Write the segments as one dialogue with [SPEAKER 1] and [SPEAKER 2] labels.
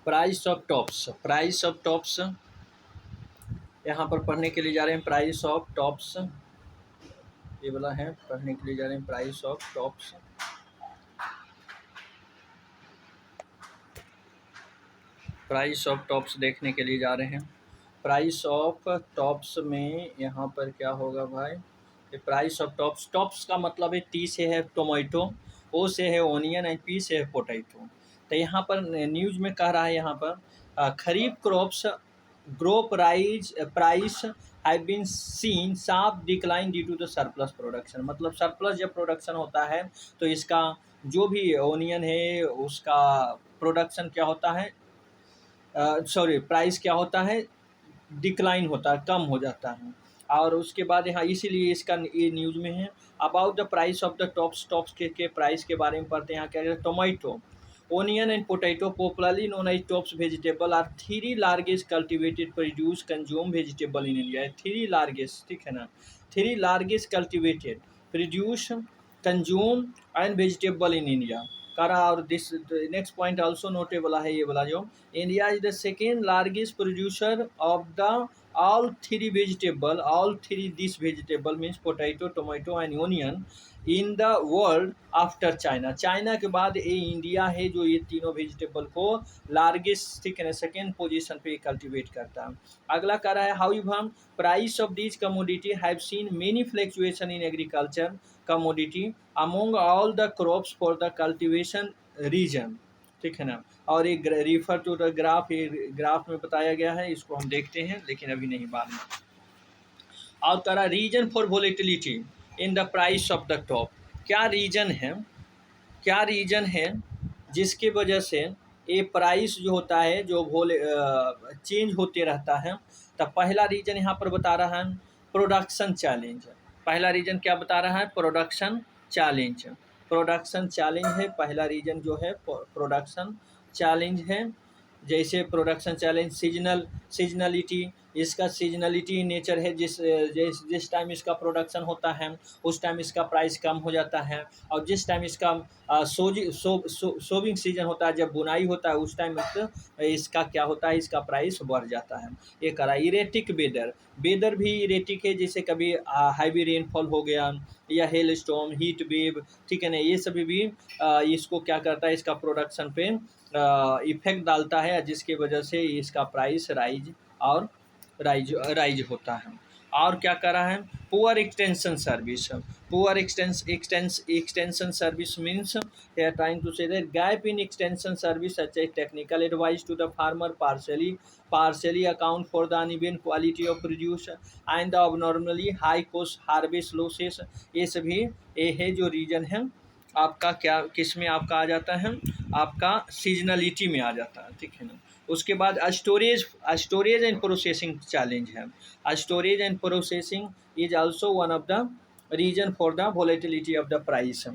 [SPEAKER 1] Price of tops, price of tops यहाँ पर पढ़ने के लिए जा रहे हैं। प्राइस ऑफ टॉप्स ये वाला है, पढ़ने के लिए जा रहे हैं price of tops. Price of tops देखने के लिए जा रहे हैं। प्राइस ऑफ टॉप्स में यहाँ पर क्या होगा भाई, प्राइस ऑफ टॉप्स, टॉप्स का मतलब है टी से है टोमेटो, ओ से है ओनियन एंड पी से है पोटैटो। तो यहाँ पर न्यूज़ में कह रहा है यहाँ पर kharif crops grow price have been seen sharp decline due to the surplus production. मतलब सरप्लस जब प्रोडक्शन होता है तो इसका जो भी ओनियन है उसका प्रोडक्शन क्या होता है, सॉरी प्राइस क्या होता है, डिक्लाइन होता है, कम हो जाता है। और उसके बाद यहाँ इसीलिए इसका ये न्यूज़ में है about the price of the tops, tops के प्राइस के बारे में पढ़ते हैं। यहाँ क्या कहते हैं, tomato onion and potato popularly known as tops vegetable are three largest cultivated produce consume vegetable in India. Three largest, ठीक है ना, three largest cultivated produce consume and vegetable in India करा। और this next point also notable है ये वाला जो, India is the second largest producer of the all three this vegetable means potato, tomato and onion in the world after China। China के बाद ये India है जो ये तीनों वेजिटेबल को लार्जेस्ट, ठीक है ना, सेकेंड पोजीशन पे कल्टीवेट करता है। अगला कह रहा है however price of this commodity have seen many fluctuation in agriculture commodity among all the crops for the cultivation region, ठीक है ना। और एक रिफर टू द ग्राफ, ये ग्राफ में बताया गया है, इसको हम देखते हैं लेकिन अभी नहीं, बाद में। और तरह reason for volatility in the price of the top, क्या रीजन है, क्या रीजन है जिसकी वजह से ये प्राइस जो होता है जो चेंज होते रहता है। तो पहला रीजन यहाँ पर बता रहा है प्रोडक्शन चैलेंज। पहला रीजन क्या बता रहा है, प्रोडक्शन चैलेंज। प्रोडक्शन चैलेंज है पहला रीजन जो है, प्रोडक्शन चैलेंज है। जैसे प्रोडक्शन चैलेंज सीजनलिटी, इसका सीजनलिटी नेचर है, जिस टाइम इसका प्रोडक्शन होता है उस टाइम इसका प्राइस कम हो जाता है, और जिस टाइम इसका सोविंग सीजन होता है, जब बुनाई होता है उस टाइम इसका क्या होता है, इसका प्राइस बढ़ जाता है। ये करा इरेटिक वेदर, वेदर भी इरेटिक है, जैसे कभी हैवी रेनफॉल हो गया या हेल स्टॉर्म, हीट वेव, ठीक है ना, ये सभी भी इसको क्या करता है, इसका प्रोडक्शन पे इफेक्ट डालता है, जिसकी वजह से इसका प्राइस राइज होता है। और क्या कर रहा है, poor extension service, poor extension service means they are trying to say that gap in extension service such as technical advice to the farmer partially account for the uneven quality of produce and the abnormally high cost harvest losses। ये सभी ये है जो reason है आपका, क्या किस में आपका आ जाता है, आपका सीजनलिटी में आ जाता है, ठीक है ना। उसके बाद स्टोरेज एंड प्रोसेसिंग चैलेंज है। Storage and processing is also one of the reason for the volatility of the price.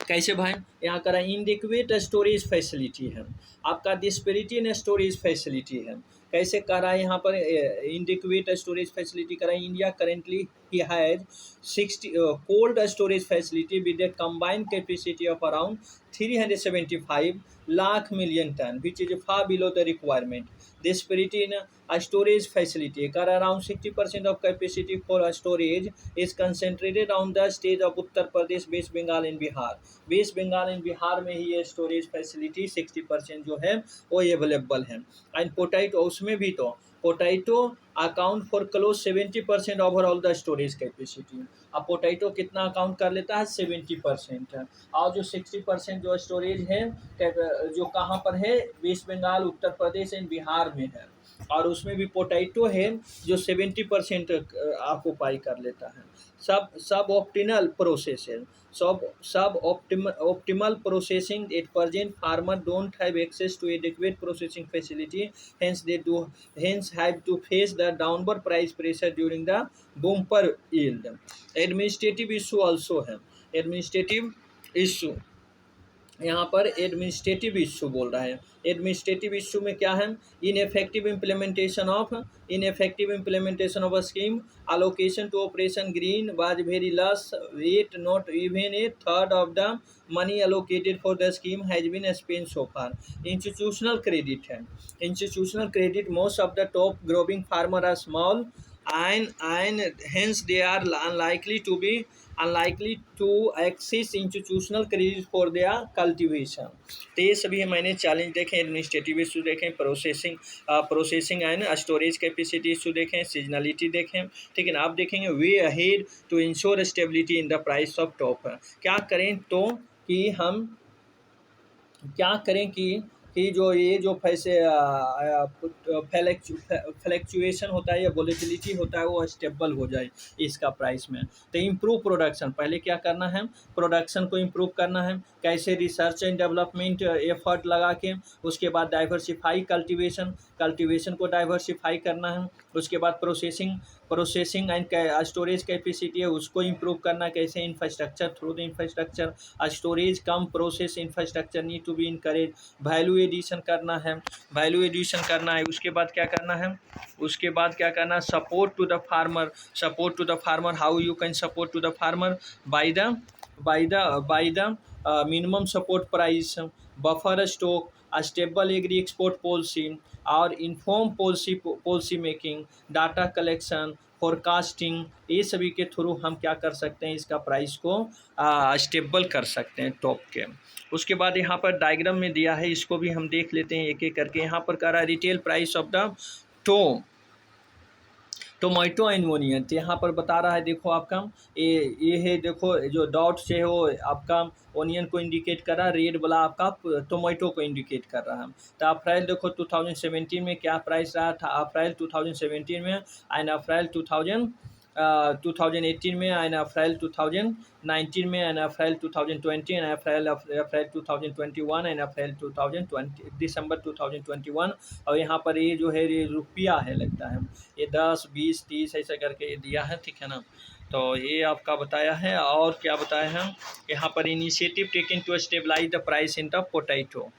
[SPEAKER 1] कैसे भाई, यहाँ करा इनडिक्वेट स्टोरेज फैसिलिटी है, आपका डिस्पेरिटी इन स्टोरेज फैसिलिटी है। कैसे करा है यहाँ पर इनडिक्वेट स्टोरेज फैसिलिटी करा, India currently he has 60 cold storage facility with A combined capacity of around 375 lakh million ton which is far below the requirement। Disparity in a storage facility car around 60% of capacity for a storage is concentrated on the state of Uttar Pradesh, West Bengal and Bihar। West Bengal and Bihar में ही ये storage facility 60% जो है वो available है। And potato उसमें भी तो potato account for close 70% overall the storage capacity. अब पोटैटो कितना अकाउंट कर लेता है, 70% है। और जो 60% जो स्टोरेज है जो कहाँ पर है, वेस्ट बंगाल, उत्तर प्रदेश एंड बिहार में है। और उसमें भी पोटैटो है जो 70% ऑक्यूपाई कर लेता है। सब ऑप्टिमल प्रोसेस है, सब optimal processing at present farmer don't have access to adequate processing facility, hence have to face the downward price pressure during the bumper yield। administrative issue also है, administrative issue यहाँ पर administrative issue बोल रहा है। Administrative issue में क्या है? Ineffective implementation of a scheme, allocation to operation green was very less, wait not even a third of the money allocated for the scheme has been spent so far. Institutional credit है। Institutional credit, most of the top growing farmer are small and hence they are unlikely to access institutional credit for their cultivation। तो ये सभी मैंने challenge देखें, administrative issue देखें, processing and storage capacity issue देखें, seasonality देखें, ठीक है ना। आप देखेंगे way ahead to ensure stability in the price of top. क्या करें तो कि हम क्या करें कि जो ये जो फ्लैक्चुएशन होता है या वोलेटिलिटी होता है वो स्टेबल हो जाए इसका प्राइस में। तो इम्प्रूव प्रोडक्शन, पहले क्या करना है? प्रोडक्शन को इम्प्रूव करना है। कैसे? रिसर्च एंड डेवलपमेंट एफर्ट लगा के, उसके बाद डाइवर्सिफाई कल्टीवेशन को डाइवर्सिफाई करना है। उसके बाद प्रोसेसिंग एंड स्टोरेज कैपेसिटी है उसको इम्प्रूव करना। कैसे? Infrastructure, through the infrastructure storage cum process infrastructure need to be encourage. Value addition करना है, उसके बाद क्या करना है? Support to the farmer, how you can support to the farmer? By the minimum support price, buffer stock, stable agri export policy और inform policy making, data collection, forecasting, ये सभी के थ्रू हम क्या कर सकते हैं? इसका प्राइस को स्टेबल कर सकते हैं टॉप के। उसके बाद यहाँ पर डायग्राम में दिया है, इसको भी हम देख लेते हैं एक एक करके। यहाँ पर कह रहा है retail price of the tomato and onion. तो यहाँ पर बता रहा है, देखो आपका ये है, देखो जो डॉट से है वो आपका ओनियन को इंडिकेट कर रहा है, रेड वाला आपका टोमेटो को इंडिकेट कर रहा है। तो अप्रैल देखो 2017 में क्या प्राइस रहा था? अप्रैल 2017 में एंड अप्रैल 2018 में एंड अप्रैल 2019 में and April 2020 and April 2021 and April 2020 दिसंबर 2021। और यहाँ पर ये जो है ये रुपया है, लगता है ये 10, 20, 30 ऐसा करके ये दिया है, ठीक है ना। तो ये आपका बताया है। और क्या बताया है यहाँ पर? Initiative taken to stabilize the price in the potato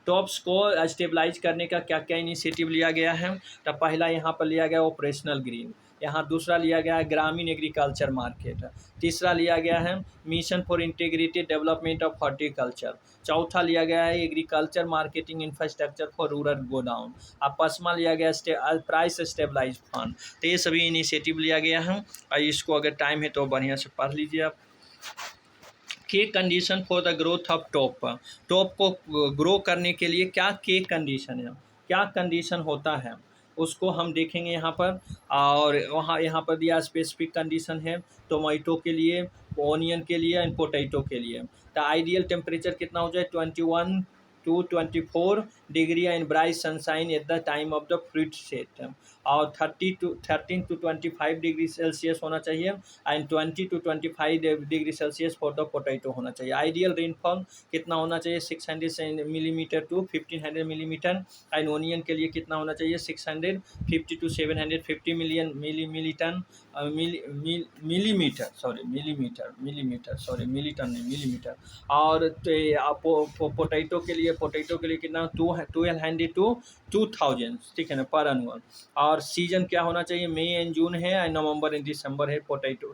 [SPEAKER 1] tops को स्टेबलाइज करने का क्या क्या इनिशिएटिव लिया गया है? तो पहला यहाँ पर लिया गया ऑपरेशनल ग्रीन, यहाँ दूसरा लिया गया है ग्रामीण एग्रीकल्चर मार्केट, तीसरा लिया गया है mission for integrated development of horticulture, चौथा लिया गया है agriculture marketing infrastructure for rural godown, और पांचवा लिया गया प्राइस स्टेबलाइज फंड। तो ये सभी इनिशिएटिव लिया गया है और इसको अगर टाइम है तो बढ़िया से पढ़ लीजिए आप। के condition for the growth of top को ग्रो करने के लिए क्या के कंडीशन है, क्या कंडीशन होता है उसको हम देखेंगे यहाँ पर। और यहाँ पर दिया स्पेसिफिक कंडीशन है टोमेटो के लिए, ओनियन के लिए एंड पोटैटो के लिए। तो आइडियल टेम्परेचर कितना हो जाए? 21 to 24 degree and bright sunshine at the time of the fruit set, और 13 to 25 डिग्री सेल्सियस होना चाहिए and 20 to 25 degree Celsius for the potato होना चाहिए। आइडियल रेनफॉल कितना होना चाहिए? 600 millimetre to 1500 millimetre and onion के लिए कितना होना चाहिए? 650 to 750 मिलीमीटर, और पोटैटो के लिए कितना? 1200 to 2000, ठीक है ना, पर एनुअल। और सीजन क्या होना चाहिए? मई एंड जून है एंड नवंबर एंड दिसंबर है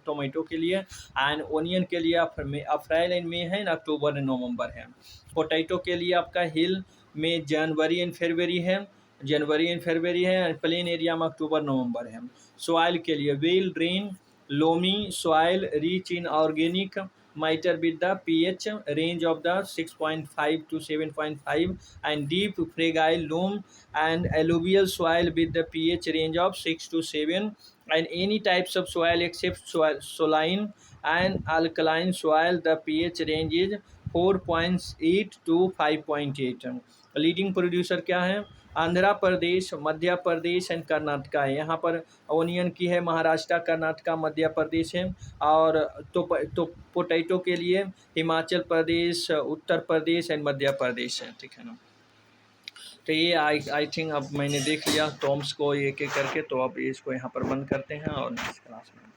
[SPEAKER 1] टोमेटो के लिए, एंड ओनियन के लिए अप्रैल एंड मई है, अक्टूबर एंड नवंबर है। पोटैटो के लिए आपका हिल में जनवरी एंड फरवरी है, एंड प्लेन एरिया में अक्टूबर नवंबर है। सॉइल के लिए well drain loamy soil rich in organic matter with the pH range of the 6.5 to 7.5 and deep fragile loam and alluvial soil with the pH range of 6 to 7 and any types of soil except saline and alkaline soil the pH range is 4.8 to 5.8। Leading producer क्या है? Andhra Pradesh, Madhya Pradesh and Karnataka है। यहाँ पर onion की है महाराष्ट्र, कर्नाटका, मध्य प्रदेश है। और तो पोटैटो के लिए हिमाचल प्रदेश, उत्तर प्रदेश एंड मध्य प्रदेश है, ठीक है ना। तो ये आई थिंक अब मैंने देख लिया टर्म्स को एक एक करके, तो अब इसको यहाँ पर बंद करते हैं और नेक्स्ट क्लास में